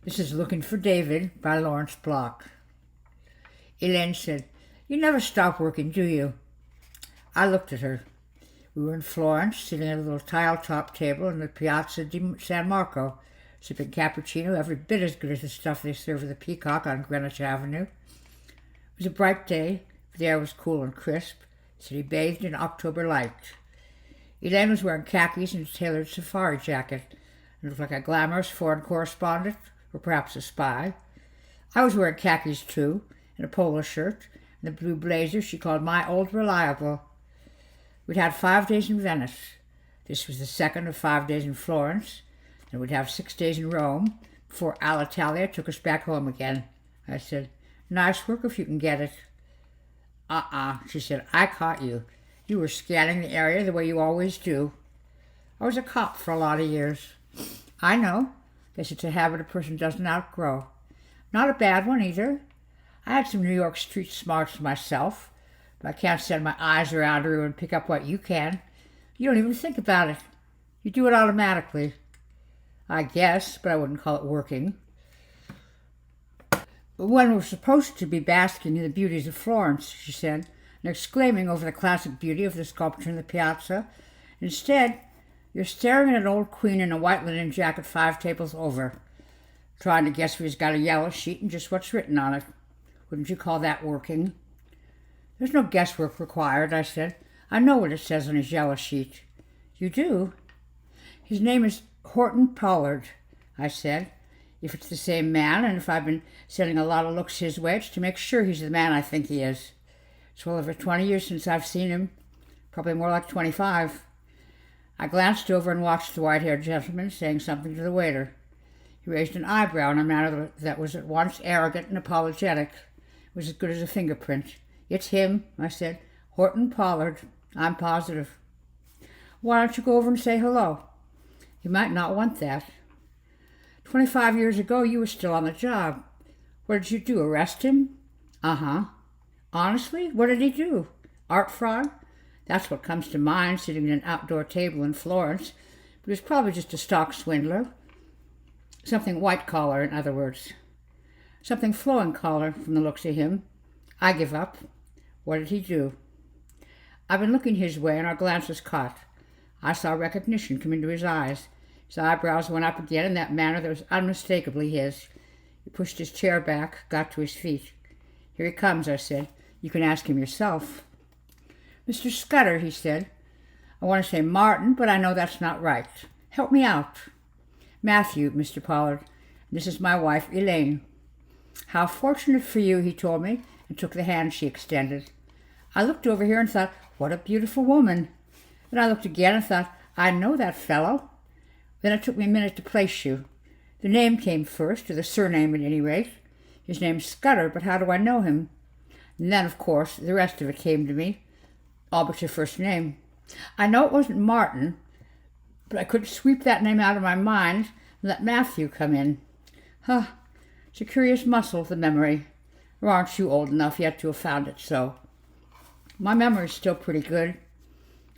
This is Looking for David by Lawrence Block. Elaine said, "You never stop working, do you?" I looked at her. We were in Florence, sitting at a little tile-top table in the Piazza di San Marco, sipping cappuccino every bit as good as the stuff they serve at the Peacock on Greenwich Avenue. It was a bright day, the air was cool and crisp, the city bathed in October light. Elaine was wearing khakis and a tailored safari jacket, and looked like a glamorous foreign correspondent, or perhaps a spy. I was wearing khakis too, and a polo shirt, and the blue blazer she called my old reliable. We'd had 5 days in Venice. This was the second of 5 days in Florence, and we'd have 6 days in Rome before Alitalia took us back home again. I said, "Nice work if you can get it." She said, "I caught you. You were scanning the area the way you always do." I was a cop for a lot of years. I know. Guess it's a habit a person doesn't outgrow. Not a bad one either. I had some New York street smarts myself, but I can't send my eyes around her and pick up what you can. You don't even think about it. You do it automatically. I guess, but I wouldn't call it working. When we're supposed to be basking in the beauties of Florence, she said, and exclaiming over the classic beauty of the sculpture in the piazza, instead, you're staring at an old queen in a white linen jacket 5 tables over, trying to guess if he's got a yellow sheet and just what's written on it. Wouldn't you call that working? There's no guesswork required, I said. I know what it says on his yellow sheet. You do? His name is Horton Pollard, I said. If it's the same man, and if I've been sending a lot of looks his way, it's to make sure he's the man I think he is. It's well over 20 years since I've seen him. Probably more like 25. I glanced over and watched the white-haired gentleman saying something to the waiter. He raised an eyebrow in a manner that was at once arrogant and apologetic. It was as good as a fingerprint. "It's him," I said. "Horton Pollard. I'm positive." "Why don't you go over and say hello?" "You might not want that." 25 years ago, you were still on the job. What did you do, arrest him?" "Uh-huh." "Honestly? What did he do? Art fraud?" "That's what comes to mind, sitting at an outdoor table in Florence. But it was probably just a stock swindler. Something white-collar, in other words. Something flowing-collar, from the looks of him. I give up." "What did he do?" I've been looking his way, and our glances caught. I saw recognition come into his eyes. His eyebrows went up again in that manner that was unmistakably his. He pushed his chair back, got to his feet. "Here he comes," I said. "You can ask him yourself." "Mr. Scudder," he said. "I want to say Martin, but I know that's not right. Help me out." "Matthew, Mr. Pollard. This is my wife, Elaine." "How fortunate for you," he told me, and took the hand she extended. I looked over here and thought, what a beautiful woman. Then I looked again and thought, I know that fellow. Then it took me a minute to place you. The name came first, or the surname at any rate. His name's Scudder, but how do I know him? And then, of course, the rest of it came to me, all but your first name. I know it wasn't Martin, but I couldn't sweep that name out of my mind and let Matthew come in. It's a curious muscle, the memory. Or aren't you old enough yet to have found it so? My memory's still pretty good.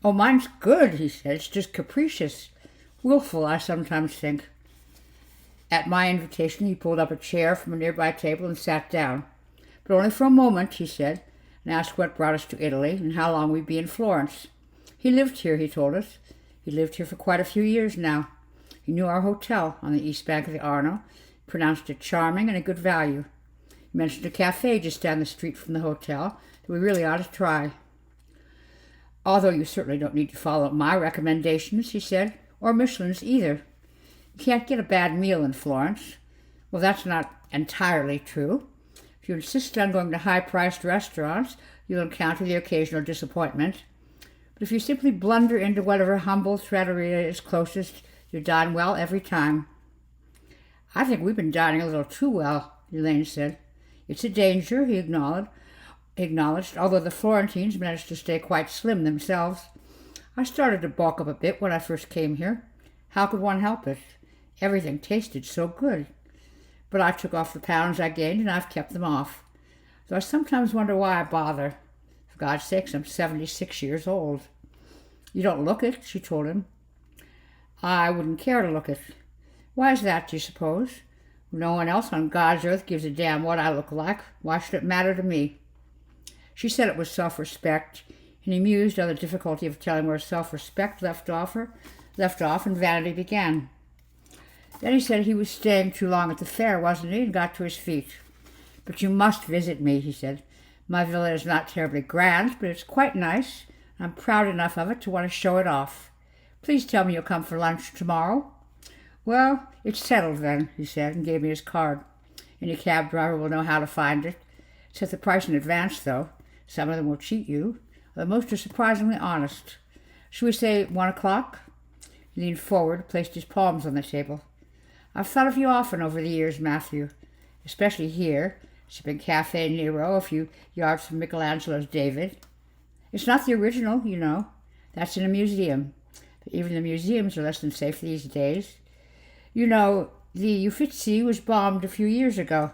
"Oh, mine's good," he said. "It's just capricious. Willful, I sometimes think." At my invitation, he pulled up a chair from a nearby table and sat down. "But only for a moment," he said, and asked what brought us to Italy and how long we'd be in Florence. He lived here, he told us. He lived here for quite a few years now. He knew our hotel on the east bank of the Arno, pronounced it charming and a good value. He mentioned a cafe just down the street from the hotel that we really ought to try. "Although you certainly don't need to follow my recommendations," he said, "or Michelin's either. You can't get a bad meal in Florence. Well, that's not entirely true. If you insist on going to high-priced restaurants, you'll encounter the occasional disappointment. But if you simply blunder into whatever humble trattoria is closest, you dine well every time." "I think we've been dining a little too well," Elaine said. "It's a danger," he acknowledged, although the Florentines managed to stay quite slim themselves. "I started to bulk up a bit when I first came here. How could one help it? Everything tasted so good. But I took off the pounds I gained, and I've kept them off. Though I sometimes wonder why I bother. For God's sakes, I'm 76 years old." "You don't look it," she told him. "I wouldn't care to look it." "Why is that, do you suppose?" No one else on God's earth gives a damn what I look like. Why should it matter to me? She said it was self-respect, and he mused on the difficulty of telling where self-respect left off, and vanity began. Then he said he was staying too long at the fair, wasn't he, and got to his feet. But you must visit me, he said. My villa is not terribly grand, but it's quite nice. I'm proud enough of it to want to show it off. Please tell me you'll come for lunch tomorrow. Well, it's settled then, he said, and gave me his card. Any cab driver will know how to find it. Set the price in advance, though. Some of them will cheat you. The most are surprisingly honest. Shall we say 1 o'clock? He leaned forward, placed his palms on the table. I've thought of you often over the years, Matthew, especially here, sipping Cafe Nero a few yards from Michelangelo's David. It's not the original, you know. That's in a museum. But even the museums are less than safe these days. You know, the Uffizi was bombed a few years ago.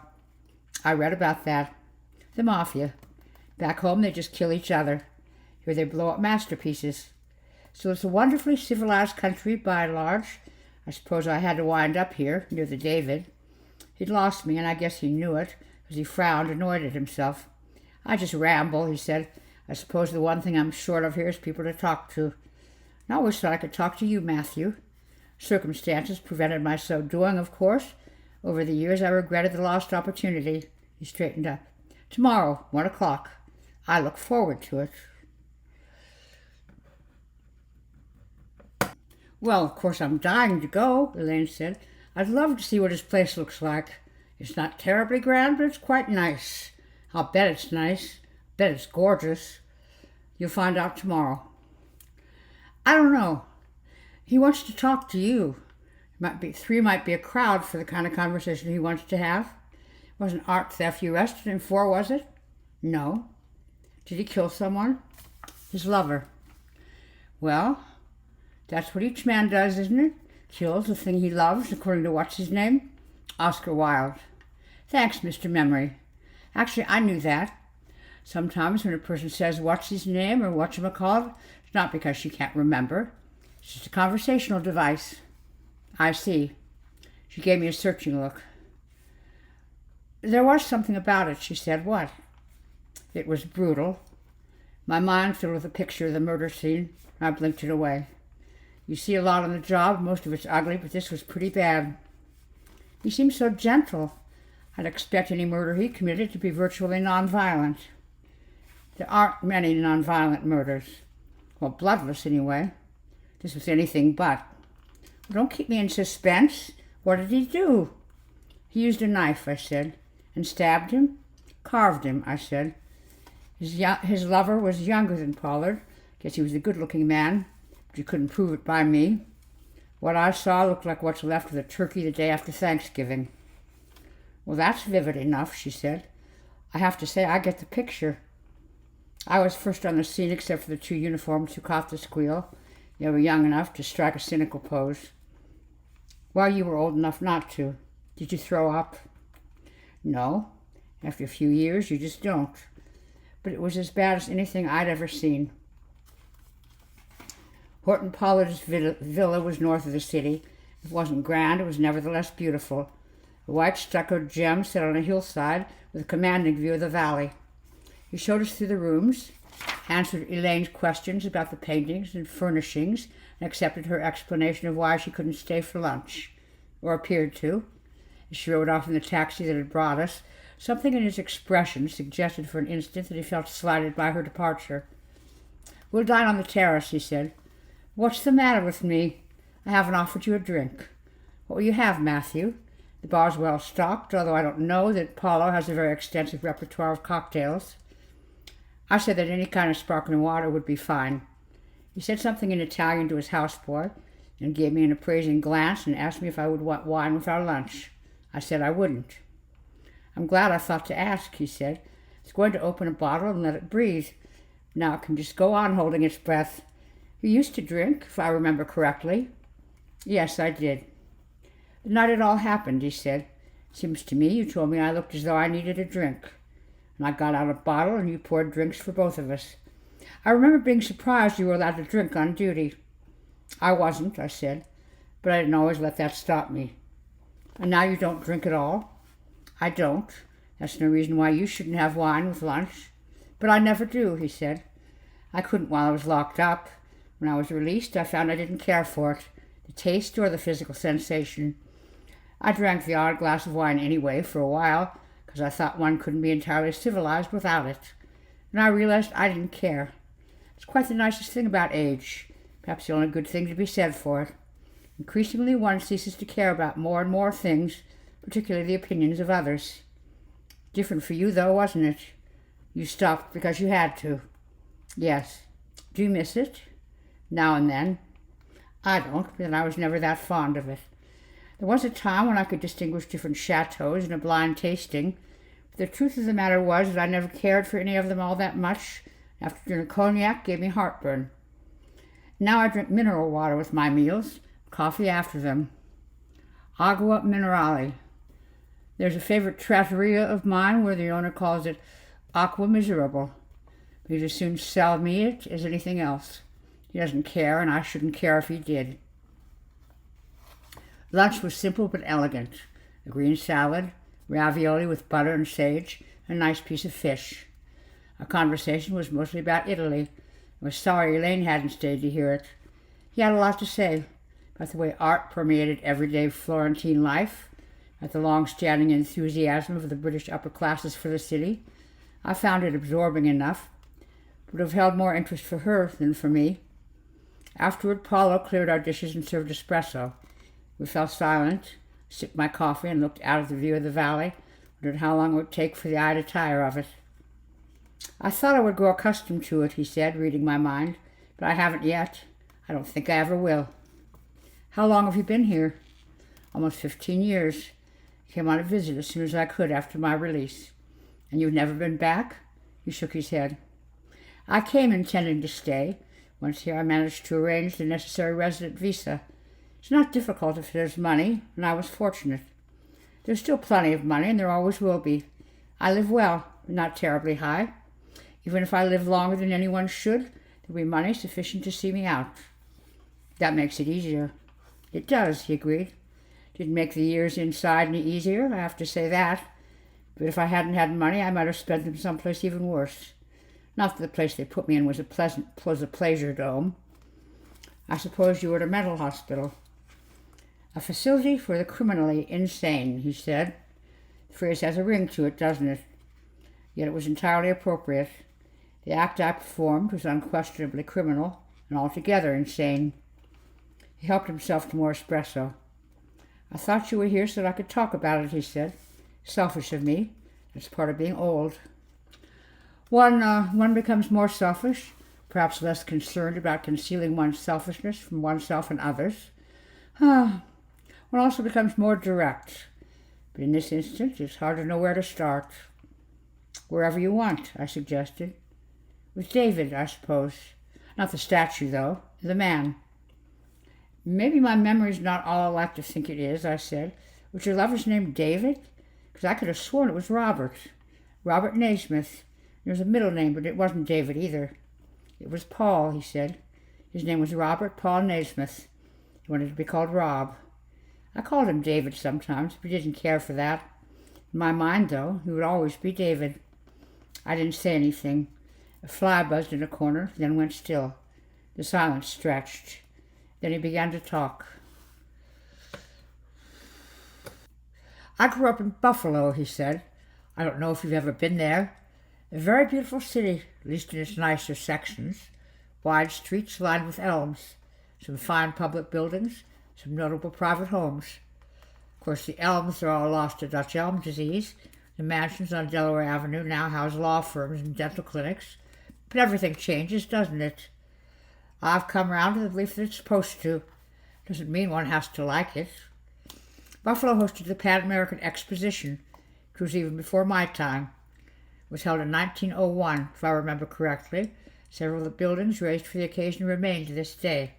I read about that. The Mafia. Back home, they just kill each other. Here they blow up masterpieces. So it's a wonderfully civilized country by and large. I suppose I had to wind up here, near the David. He'd lost me, and I guess he knew it, because he frowned, annoyed at himself. I just ramble, he said. I suppose the one thing I'm short of here is people to talk to. And I always thought I could talk to you, Matthew. Circumstances prevented my so doing, of course. Over the years, I regretted the lost opportunity. He straightened up. Tomorrow, 1 o'clock. I look forward to it. Well, of course, I'm dying to go, Elaine said. I'd love to see what his place looks like. It's not terribly grand, but it's quite nice. I'll bet it's nice. Bet it's gorgeous. You'll find out tomorrow. I don't know. He wants to talk to you. Three might be a crowd for the kind of conversation he wants to have. It wasn't art theft you arrested him for, was it? No. Did he kill someone? His lover. Well, that's what each man does, isn't it? Kills the thing he loves, according to what's his name? Oscar Wilde. Thanks, Mr. Memory. Actually, I knew that. Sometimes when a person says what's his name or whatchamacallit, it's not because she can't remember. It's just a conversational device. I see. She gave me a searching look. There was something about it, she said. What? It was brutal. My mind filled with a picture of the murder scene. I blinked it away. You see a lot on the job. Most of it's ugly, but this was pretty bad. He seemed so gentle. I'd expect any murder he committed to be virtually nonviolent. There aren't many nonviolent murders. Well, bloodless anyway. This was anything but. Well, don't keep me in suspense. What did he do? He used a knife, I said. And stabbed him? Carved him, I said. His lover was younger than Pollard. Guess he was a good-looking man, but you couldn't prove it by me. What I saw looked like what's left of the turkey the day after Thanksgiving. Well, that's vivid enough, she said. I have to say I get the picture. I was first on the scene except for the two uniforms who caught the squeal. They were young enough to strike a cynical pose. Well, you were old enough not to. Did you throw up? No. After a few years, you just don't. But it was as bad as anything I'd ever seen. Horton Pollard's villa was north of the city. It wasn't grand, it was nevertheless beautiful. A white stuccoed gem set on a hillside with a commanding view of the valley. He showed us through the rooms, answered Elaine's questions about the paintings and furnishings, and accepted her explanation of why she couldn't stay for lunch, or appeared to. As she rode off in the taxi that had brought us, something in his expression suggested for an instant that he felt slighted by her departure. We'll dine on the terrace, he said. What's the matter with me? I haven't offered you a drink. What will you have, Matthew? The bar's well stocked, although I don't know that Paulo has a very extensive repertoire of cocktails. I said that any kind of sparkling water would be fine. He said something in Italian to his houseboy, and gave me an appraising glance and asked me if I would want wine with our lunch. I said I wouldn't. I'm glad I thought to ask, he said. It's going to open a bottle and let it breathe. Now it can just go on holding its breath. You used to drink, if I remember correctly. Yes, I did. The night it all happened, he said. Seems to me you told me I looked as though I needed a drink. And I got out a bottle and you poured drinks for both of us. I remember being surprised you were allowed to drink on duty. I wasn't, I said, but I didn't always let that stop me. And now you don't drink at all? I don't. That's no reason why you shouldn't have wine with lunch. But I never do, he said. I couldn't while I was locked up. When I was released, I found I didn't care for it, the taste or the physical sensation. I drank the odd glass of wine anyway for a while, because I thought one couldn't be entirely civilized without it. And I realized I didn't care. It's quite the nicest thing about age, perhaps the only good thing to be said for it. Increasingly one ceases to care about more and more things, particularly the opinions of others. Different for you, though, wasn't it? You stopped because you had to. Yes. Do you miss it? Now and then. I don't, but I was never that fond of it. There was a time when I could distinguish different chateaux in a blind tasting, but the truth of the matter was that I never cared for any of them all that much. After dinner cognac gave me heartburn. Now I drink mineral water with my meals, coffee after them. Agua minerale. There's a favorite trattoria of mine where the owner calls it aqua miserable. He'd as soon sell me it as anything else. He doesn't care, and I shouldn't care if he did. Lunch was simple but elegant. A green salad, ravioli with butter and sage, and a nice piece of fish. Our conversation was mostly about Italy. I was sorry Elaine hadn't stayed to hear it. He had a lot to say about the way art permeated everyday Florentine life, about the long-standing enthusiasm of the British upper classes for the city. I found it absorbing enough, but would have held more interest for her than for me. Afterward, Paulo cleared our dishes and served espresso. We fell silent, sipped my coffee, and looked out at the view of the valley, wondered how long it would take for the eye to tire of it. I thought I would grow accustomed to it, he said, reading my mind, but I haven't yet. I don't think I ever will. How long have you been here? Almost 15 years. I came on a visit as soon as I could after my release. And you've never been back? He shook his head. I came intending to stay. Once here I managed to arrange the necessary resident visa. It's not difficult if there's money, and I was fortunate. There's still plenty of money, and there always will be. I live well, but not terribly high. Even if I live longer than anyone should, there'll be money sufficient to see me out. That makes it easier. It does, he agreed. Didn't make the years inside any easier, I have to say that. But if I hadn't had money, I might have spent them someplace even worse. Not that the place they put me in was a pleasure dome. I suppose you were at a mental hospital. A facility for the criminally insane, he said. The phrase has a ring to it, doesn't it? Yet it was entirely appropriate. The act I performed was unquestionably criminal and altogether insane. He helped himself to more espresso. I thought you were here so that I could talk about it, he said. Selfish of me. It's part of being old. One becomes more selfish, perhaps less concerned about concealing one's selfishness from oneself and others. One also becomes more direct. But in this instance, it's hard to know where to start. Wherever you want, I suggested. With David, I suppose. Not the statue, though. The man. Maybe my memory's not all I like to think it is, I said. Was your lover's name David? Because I could have sworn it was Robert. Robert Naismith. There's a middle name, but it wasn't David either. It was Paul, he said. His name was Robert Paul Naismith. He wanted to be called Rob. I called him David sometimes, but he didn't care for that. In my mind, though, he would always be David. I didn't say anything. A fly buzzed in a corner, then went still. The silence stretched. Then he began to talk. I grew up in Buffalo, he said. I don't know if you've ever been there. A very beautiful city, at least in its nicer sections. Wide streets lined with elms. Some fine public buildings, some notable private homes. Of course, the elms are all lost to Dutch elm disease. The mansions on Delaware Avenue now house law firms and dental clinics. But everything changes, doesn't it? I've come round to the belief that it's supposed to. Doesn't mean one has to like it. Buffalo hosted the Pan American Exposition. It was even before my time. It was held in 1901, if I remember correctly. Several of the buildings raised for the occasion remain to this day.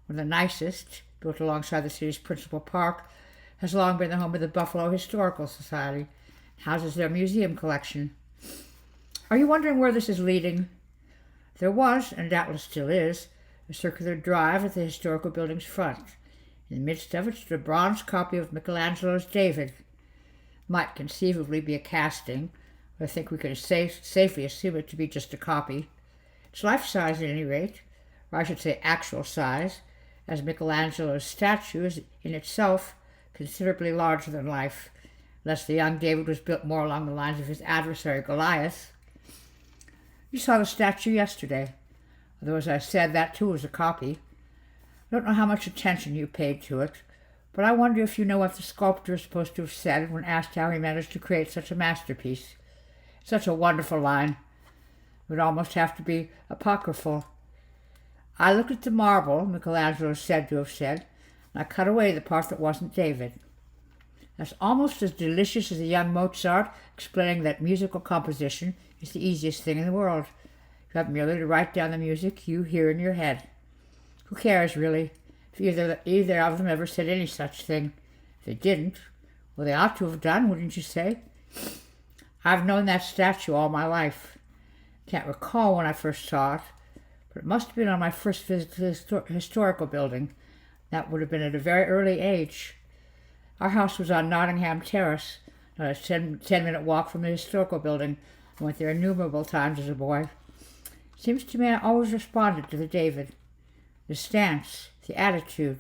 One of the nicest, built alongside the city's principal park, has long been the home of the Buffalo Historical Society. It houses their museum collection. Are you wondering where this is leading? There was, and doubtless still is, a circular drive at the historical building's front. In the midst of it stood a bronze copy of Michelangelo's David. Might conceivably be a casting, but I think we could safely assume it to be just a copy. It's life-size at any rate, or I should say actual size, as Michelangelo's statue is in itself considerably larger than life, unless the young David was built more along the lines of his adversary Goliath. You saw the statue yesterday, although as I said, that too was a copy. I don't know how much attention you paid to it, but I wonder if you know what the sculptor is supposed to have said when asked how he managed to create such a masterpiece. Such a wonderful line. It would almost have to be apocryphal. I looked at the marble, Michelangelo is said to have said, and I cut away the part that wasn't David. That's almost as delicious as a young Mozart explaining that musical composition is the easiest thing in the world. You have merely to write down the music you hear in your head. Who cares, really, if either of them ever said any such thing? If they didn't, well, they ought to have done, wouldn't you say? I've known that statue all my life. Can't recall when I first saw it, but it must have been on my first visit to the historical building. That would have been at a very early age. Our house was on Nottingham Terrace, not a 10-minute walk from the historical building. I went there innumerable times as a boy. Seems to me I always responded to the David. The stance, the attitude,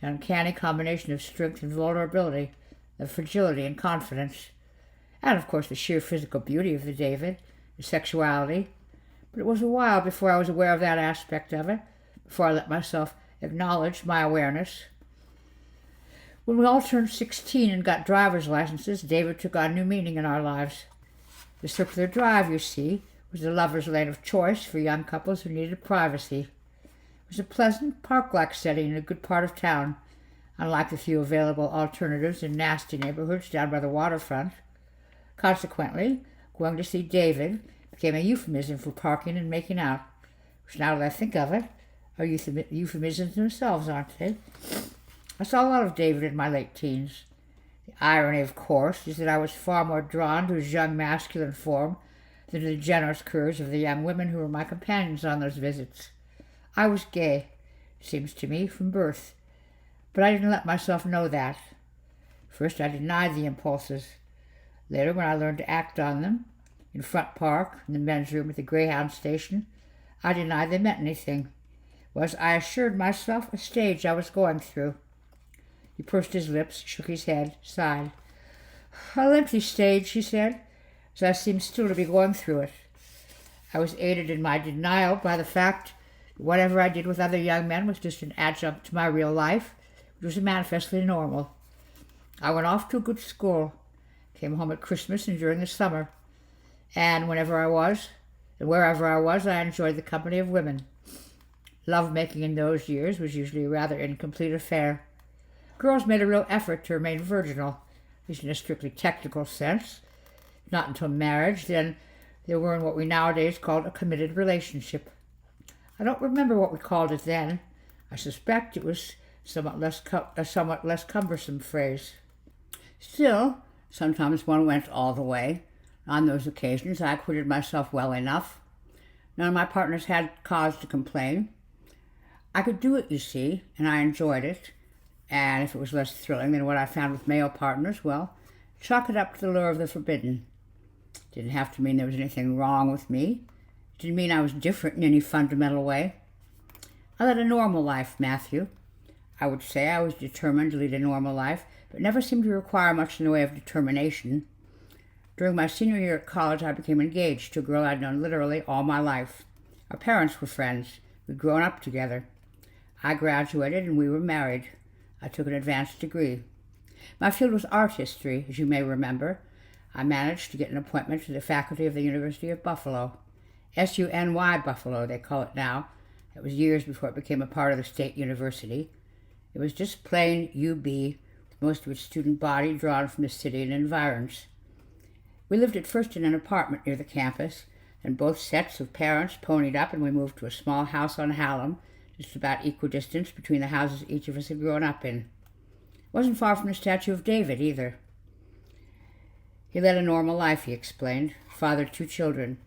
the uncanny combination of strength and vulnerability, of fragility and confidence, and of course the sheer physical beauty of the David, the sexuality. But it was a while before I was aware of that aspect of it, before I let myself acknowledge my awareness. When we all turned 16 and got driver's licenses, David took on new meaning in our lives. The circular drive, you see, was the lover's lane of choice for young couples who needed privacy. It was a pleasant, park-like setting in a good part of town, unlike the few available alternatives in nasty neighborhoods down by the waterfront. Consequently, going to see David became a euphemism for parking and making out, which, now that I think of it, are euphemisms themselves, aren't they? I saw a lot of David in my late teens. The irony, of course, is that I was far more drawn to his young masculine form than to the generous curves of the young women who were my companions on those visits. I was gay, it seems to me, from birth, but I didn't let myself know that. First I denied the impulses. Later, when I learned to act on them, in Front Park, in the men's room at the Greyhound station, I denied they meant anything. It was, I assured myself, a stage I was going through. He pursed his lips, shook his head, sighed. A lengthy stage, he said, as I seemed still to be going through it. I was aided in my denial by the fact that whatever I did with other young men was just an adjunct to my real life, which was manifestly normal. I went off to a good school, came home at Christmas and during the summer, and wherever I was, I enjoyed the company of women. Love-making in those years was usually a rather incomplete affair. Girls made a real effort to remain virginal, at least in a strictly technical sense. Not until marriage, then they were in what we nowadays call a committed relationship. I don't remember what we called it then. I suspect it was a somewhat less cumbersome phrase. Still, sometimes one went all the way. On those occasions, I acquitted myself well enough. None of my partners had cause to complain. I could do it, you see, and I enjoyed it. And if it was less thrilling than what I found with male partners, well, chalk it up to the lure of the forbidden. It didn't have to mean there was anything wrong with me. It didn't mean I was different in any fundamental way. I led a normal life, Matthew. I would say I was determined to lead a normal life, but never seemed to require much in the way of determination. During my senior year at college, I became engaged to a girl I'd known literally all my life. Our parents were friends. We'd grown up together. I graduated and we were married. I took an advanced degree. My field was art history, as you may remember. I managed to get an appointment to the faculty of the University of Buffalo. SUNY Buffalo, they call it now. It was years before it became a part of the state university. It was just plain UB, with most of its student body drawn from the city and environs. We lived at first in an apartment near the campus, and both sets of parents ponied up and we moved to a small house on Hallam, just about equidistant between the houses each of us had grown up in. It wasn't far from the statue of David, either. He led a normal life, he explained, fathered 2 children,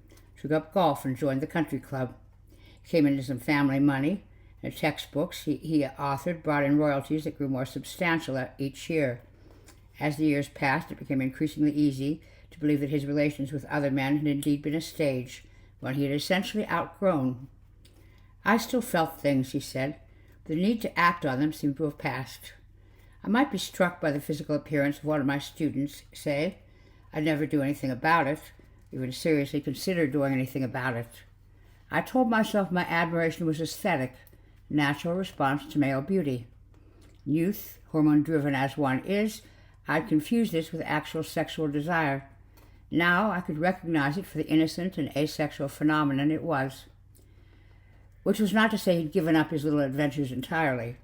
took up golf and joined the country club. He came into some family money, The textbooks he authored brought in royalties that grew more substantial each year. As the years passed, it became increasingly easy to believe that his relations with other men had indeed been a stage, one he had essentially outgrown. I still felt things, he said. The need to act on them seemed to have passed. I might be struck by the physical appearance of one of my students, say. I'd never do anything about it, even seriously consider doing anything about it. I told myself my admiration was aesthetic, natural response to male beauty. Youth, hormone-driven as one is, I'd confused this with actual sexual desire. Now I could recognize it for the innocent and asexual phenomenon it was. Which was not to say he'd given up his little adventures entirely.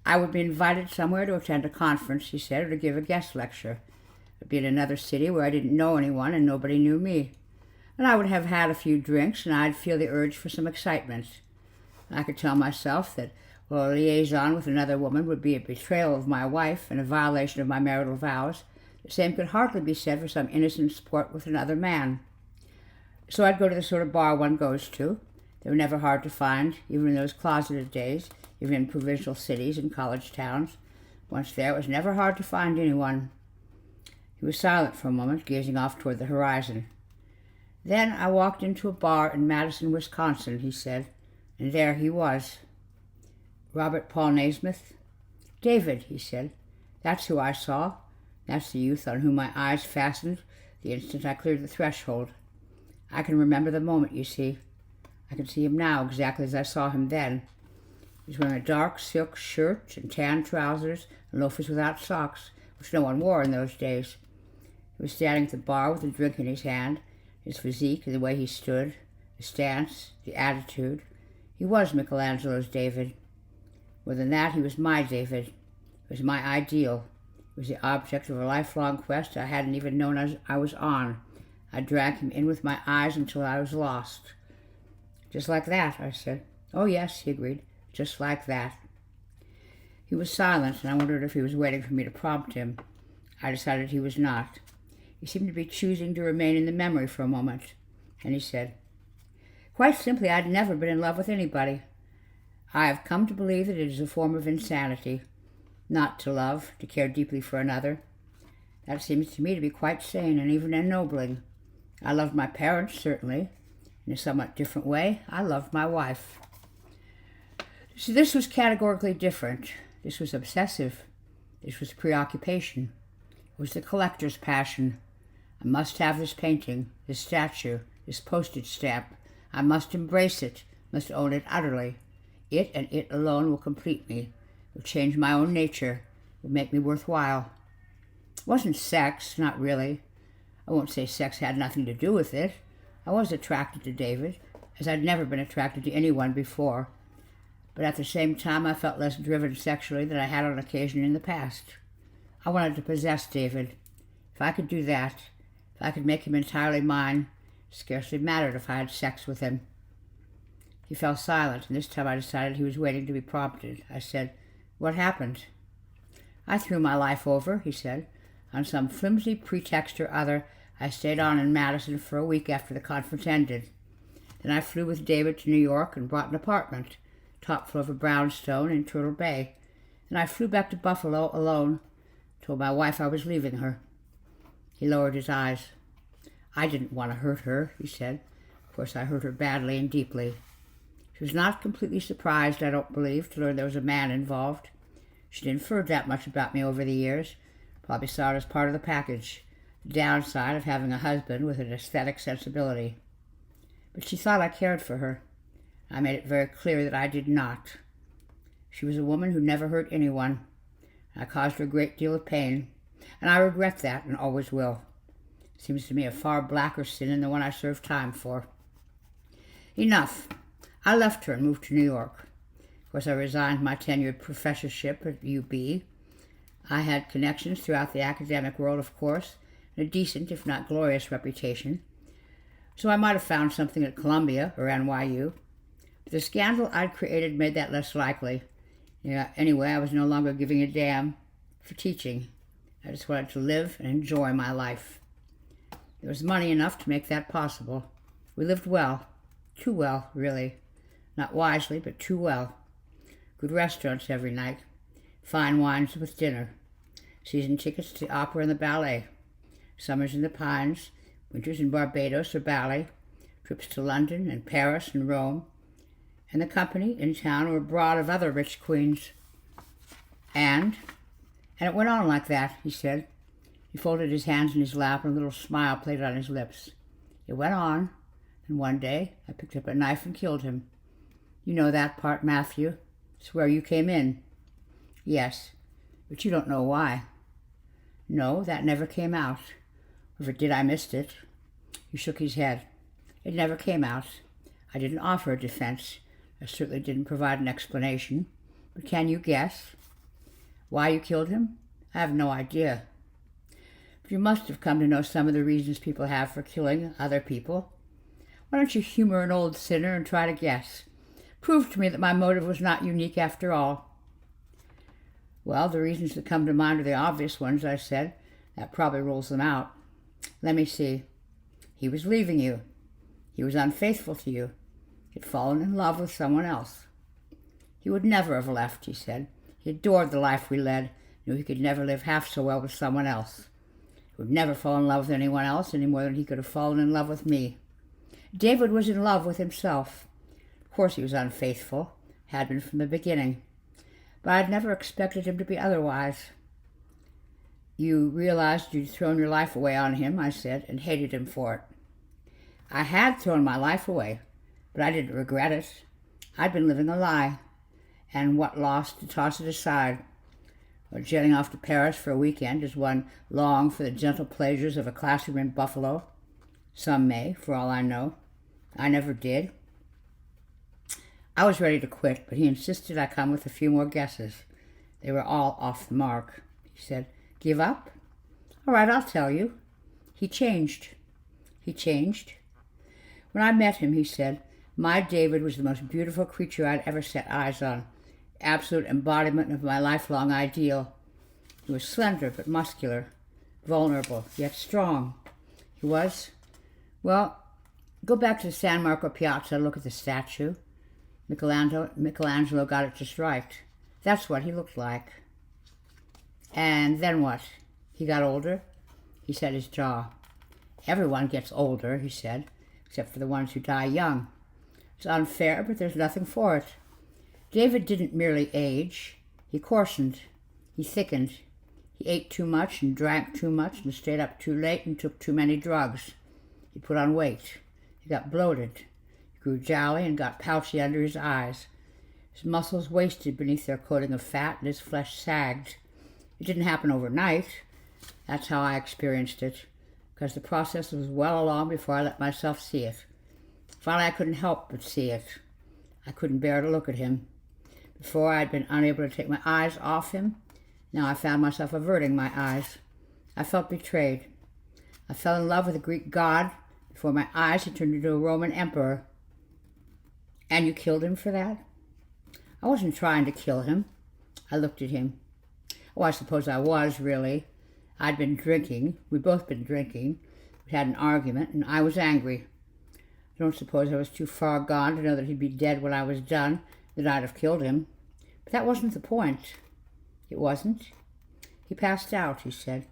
I would be invited somewhere to attend a conference, he said, or to give a guest lecture. I'd be in another city where I didn't know anyone and nobody knew me. And I would have had a few drinks, and I'd feel the urge for some excitement. I could tell myself that while a liaison with another woman would be a betrayal of my wife and a violation of my marital vows, the same could hardly be said for some innocent sport with another man. So I'd go to the sort of bar one goes to. They were never hard to find, even in those closeted days, even in provincial cities and college towns. Once there, it was never hard to find anyone. He was silent for a moment, gazing off toward the horizon. Then I walked into a bar in Madison, Wisconsin, he said, and there he was. Robert Paul Naismith? David, he said. That's who I saw. That's the youth on whom my eyes fastened the instant I cleared the threshold. I can remember the moment, you see. I can see him now exactly as I saw him then. He was wearing a dark silk shirt and tan trousers and loafers without socks, which no one wore in those days. He was standing at the bar with a drink in his hand, his physique and the way he stood, the stance, the attitude. He was Michelangelo's David. More than that, he was my David. He was my ideal. He was the object of a lifelong quest I hadn't even known I was on. I dragged him in with my eyes until I was lost. Just like that, I said. Oh, yes, he agreed. Just like that. He was silent, and I wondered if he was waiting for me to prompt him. I decided he was not. He seemed to be choosing to remain in the memory for a moment. And he said, quite simply, I'd never been in love with anybody. I have come to believe that it is a form of insanity, not to love, to care deeply for another. That seems to me to be quite sane and even ennobling. I loved my parents, certainly. In a somewhat different way, I loved my wife. So this was categorically different. This was obsessive. This was preoccupation. It was the collector's passion. I must have this painting, this statue, this postage stamp. I must embrace it, must own it utterly. It and it alone will complete me, will change my own nature, will make me worthwhile. It wasn't sex, not really. I won't say sex had nothing to do with it. I was attracted to David, as I'd never been attracted to anyone before. But at the same time, I felt less driven sexually than I had on occasion in the past. I wanted to possess David. If I could do that, if I could make him entirely mine, it scarcely mattered if I had sex with him. He fell silent, and this time I decided he was waiting to be prompted. I said, what happened? I threw my life over, he said. On some flimsy pretext or other, I stayed on in Madison for a week after the conference ended. Then I flew with David to New York and bought an apartment, top floor of a brownstone in Turtle Bay. And I flew back to Buffalo alone, told my wife I was leaving her. He lowered his eyes. I didn't want to hurt her, he said. Of course, I hurt her badly and deeply. She was not completely surprised, I don't believe, to learn there was a man involved. She'd inferred that much about me over the years, probably saw it as part of the package, the downside of having a husband with an aesthetic sensibility. But she thought I cared for her. I made it very clear that I did not. She was a woman who never hurt anyone. I caused her a great deal of pain, and I regret that and always will. It seems to me a far blacker sin than the one I served time for. Enough. I left her and moved to New York. Of course, I resigned my tenured professorship at UB. I had connections throughout the academic world, of course, and a decent, if not glorious, reputation. So I might have found something at Columbia or NYU. But the scandal I'd created made that less likely. Anyway, I was no longer giving a damn for teaching. I just wanted to live and enjoy my life. There was money enough to make that possible. We lived well. Too well, really. not wisely, but too well. Good restaurants every night, fine wines with dinner, season tickets to the opera and the ballet, summers in the Pines, winters in Barbados or Bali, trips to London and Paris and Rome, and the company in town or abroad of other rich queens. And it went on like that, he said. He folded his hands in his lap and a little smile played on his lips. It went on, and one day I picked up a knife and killed him. You know that part, Matthew. It's where you came in. Yes, but you don't know why. No, that never came out. Or if it did, I missed it. He shook his head. It never came out. I didn't offer a defense. I certainly didn't provide an explanation. But can you guess? Why you killed him? I have no idea. But you must have come to know some of the reasons people have for killing other people. Why don't you humor an old sinner and try to guess? Prove to me that my motive was not unique after all. Well, the reasons that come to mind are the obvious ones, I said. That probably rules them out. Let me see. He was leaving you. He was unfaithful to you. He'd fallen in love with someone else. He would never have left, he said. He adored the life we led, knew he could never live half so well with someone else. He would never fall in love with anyone else any more than he could have fallen in love with me. David was in love with himself. Of course he was unfaithful, had been from the beginning. But I'd never expected him to be otherwise. You realized you'd thrown your life away on him, I said, and hated him for it. I had thrown my life away, but I didn't regret it. I'd been living a lie, and what lost to toss it aside. Or jetting off to Paris for a weekend as one long for the gentle pleasures of a classroom in Buffalo. Some may, for all I know. I never did. I was ready to quit, but he insisted I come with a few more guesses. They were all off the mark. He said, "Give up? All right, I'll tell you. He changed." He changed? When I met him, he said, my David was the most beautiful creature I'd ever set eyes on. Absolute embodiment of my lifelong ideal. He was slender but muscular, vulnerable yet strong. He was, well, go back to the San Marco Piazza and look at the statue. Michelangelo got it just right. That's what he looked like. And then what? He got older? He set his jaw. Everyone gets older, he said, except for the ones who die young. It's unfair, but there's nothing for it. David didn't merely age. He coarsened. He thickened. He ate too much and drank too much and stayed up too late and took too many drugs. He put on weight. He got bloated. He grew jowly and got pouchy under his eyes. His muscles wasted beneath their coating of fat and his flesh sagged. It didn't happen overnight. That's how I experienced it, because the process was well along before I let myself see it. Finally, I couldn't help but see it. I couldn't bear to look at him. Before, I'd been unable to take my eyes off him. Now I found myself averting my eyes. I felt betrayed. I fell in love with a Greek god. Before my eyes, he turned into a Roman emperor. And you killed him for that? I wasn't trying to kill him. I looked at him. Oh, I suppose I was, really. I'd been drinking. We'd both been drinking. We had an argument, and I was angry. I don't suppose I was too far gone to know that he'd be dead when I was done, that I'd have killed him. But that wasn't the point. It wasn't. He passed out, he said.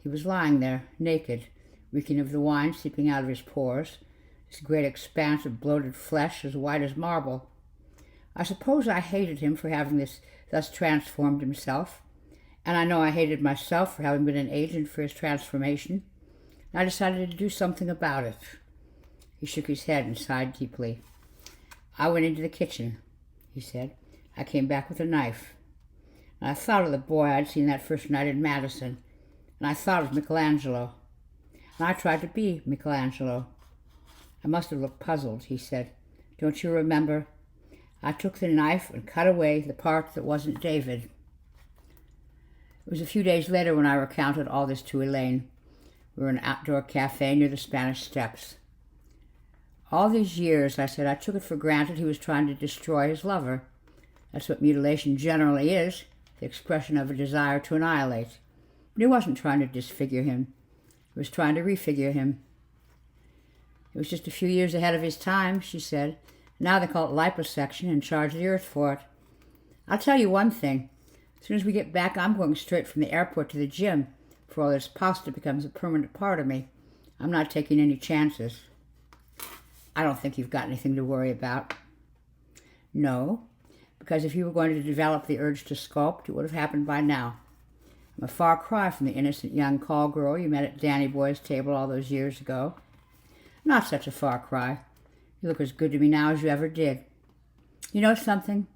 He was lying there, naked, reeking of the wine seeping out of his pores, this great expanse of bloated flesh as white as marble. I suppose I hated him for having thus transformed himself, and I know I hated myself for having been an agent for his transformation. I decided to do something about it. He shook his head and sighed deeply. I went into the kitchen, he said. I came back with a knife. And I thought of the boy I'd seen that first night in Madison, and I thought of Michelangelo. And I tried to be Michelangelo. I must have looked puzzled, he said. Don't you remember? I took the knife and cut away the part that wasn't David. It was a few days later when I recounted all this to Elaine. We were in an outdoor cafe near the Spanish Steps. All these years, I said, I took it for granted he was trying to destroy his lover. That's what mutilation generally is, the expression of a desire to annihilate. But he wasn't trying to disfigure him. He was trying to refigure him. It was just a few years ahead of his time, she said, Now they call it liposuction and charge the earth for it. I'll tell you one thing. As soon as we get back, I'm going straight from the airport to the gym before all this pasta becomes a permanent part of me. I'm not taking any chances. I don't think you've got anything to worry about. No, because if you were going to develop the urge to sculpt, it would have happened by now. I'm a far cry from the innocent young call girl you met at Danny Boy's table all those years ago. Not such a far cry. You look as good to me now as you ever did. You know something?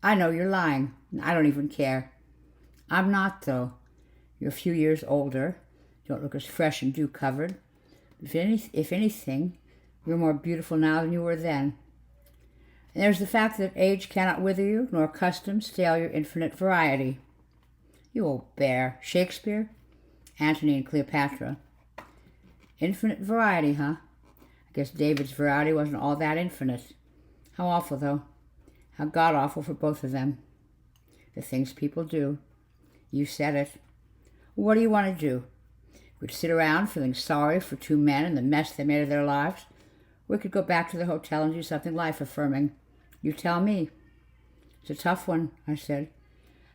I know you're lying, and I don't even care. I'm not, though. You're a few years older. You don't look as fresh and dew-covered. If anything, you're more beautiful now than you were then. And there's the fact that age cannot wither you, nor custom stale your infinite variety. You old bear. Shakespeare? Antony and Cleopatra. Infinite variety, huh? I guess David's variety wasn't all that infinite. How awful, though. How god-awful for both of them. The things people do. You said it. What do you want to do? We could sit around feeling sorry for two men and the mess they made of their lives. Or we could go back to the hotel and do something life-affirming. You tell me. It's a tough one, I said.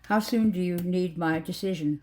How soon do you need my decision?